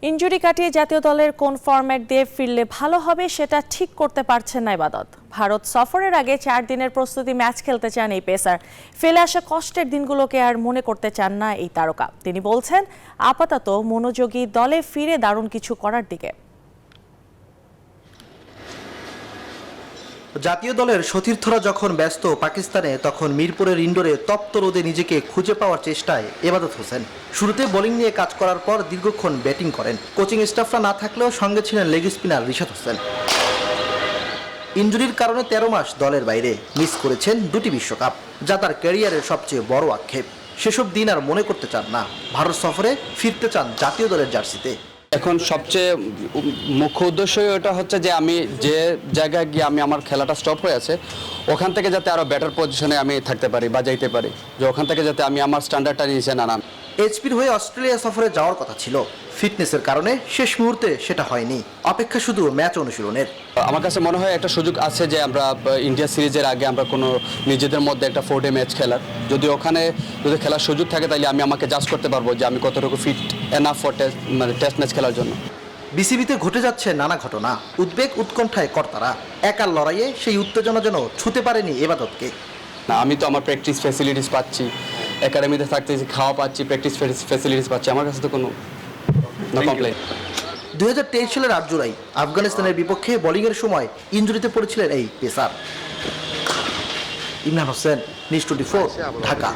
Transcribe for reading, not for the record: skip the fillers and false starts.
Injury কাটিয়ে জাতীয় দলের কোন ফরম্যাট দিয়ে ফিরলে ভালো হবে সেটা ঠিক করতে পারছেন না ইবাদত। ভারত সফরের আগে 4 দিনের প্রস্তুতি ম্যাচ খেলতে চান এই পেসার। ফেলে আসা কষ্টের দিনগুলোকে আর মনে করতে চান না এই তারকা। তিনি বলছেন, আপাতত মনোযোগী দলে ফিরে দারুণ কিছু করার দিকে। জাতীয় দলের সতীর্থরা যখন ব্যস্ত পাকিস্তানে, তখন মিরপুরের ইন্ডোরে তপ্ত রোদে নিজেকে খুঁজে পাওয়ার চেষ্টায় ইবাদত হোসেন। শুরুতে বোলিং নিয়ে কাজ করার পর দীর্ঘক্ষণ ব্যাটিং করেন। কোচিং স্টাফরা না থাকলেও সঙ্গে ছিলেন লেগ স্পিনার রিশাদ হোসেন। ইনজুরির কারণে 13 মাস দলের বাইরে, মিস করেছেন 2টি বিশ্বকাপ, যা তার ক্যারিয়ারের সবচেয়ে বড় আক্ষেপ। সেসব দিন আর মনে করতে চান না। ভারত সফরে ফিরতে চান জাতীয় দলের জার্সিতে। এখন সবচেয়ে মুখ্য উদ্দেশ্যই ওটা হচ্ছে যে আমি যে জায়গায় গিয়ে আমার খেলাটা স্টপ হয়ে আছে, ওখান থেকে যাতে আরও বেটার পজিশনে আমি থাকতে পারি বা যাইতে পারি, যে ওখান থেকে যাতে আমি আমার স্ট্যান্ডার্ডটা নিচে না নাম। এইচপির হয়ে অস্ট্রেলিয়া সফরে যাওয়ার কথা ছিল, ফিটনেসের কারণে শেষ মুহূর্তে সেটা হয়নি। অপেক্ষা শুধু ম্যাচ অনুশীলনের। আমার কাছে মনে হয় একটা সুযোগ আছে যে আমরা ইন্ডিয়া সিরিজের আগে আমরা কোনো নিজেদের মধ্যে একটা 4 ডে ম্যাচ খেলার, যদি ওখানে যদি খেলার সুযোগ থাকে তাহলে আমি আমাকে জাজ করতে পারবো যে আমি কতটুকু fit enough for test match খেলার জন্য। বিসিবিতে ঘটে যাচ্ছে নানা ঘটনা, উদ্বেগ উৎকণ্ঠায় কর্তারা। একার লড়াইয়ে সেই উত্তেজনা যেন ছুঁতে পারেনি ইবাদতকে। না, আমি তো আমার প্র্যাকটিস ফ্যাসিলিটিস পাচ্ছি, একাডেমিতে থাকতেছি, খাওয়া পাচ্ছি, প্র্যাকটিস ফ্যাসিলিটিস পাচ্ছি, আমার কাছে তো কোনো কমপ্লেন। 2023 সালের 8 জুলাই আফগানিস্তানের বিপক্ষে বোলিংয়ের সময় ইনজুরিতে পড়েছিলেন এই পেসার। ইমরান হোসেন, নিউজ 24, ঢাকা।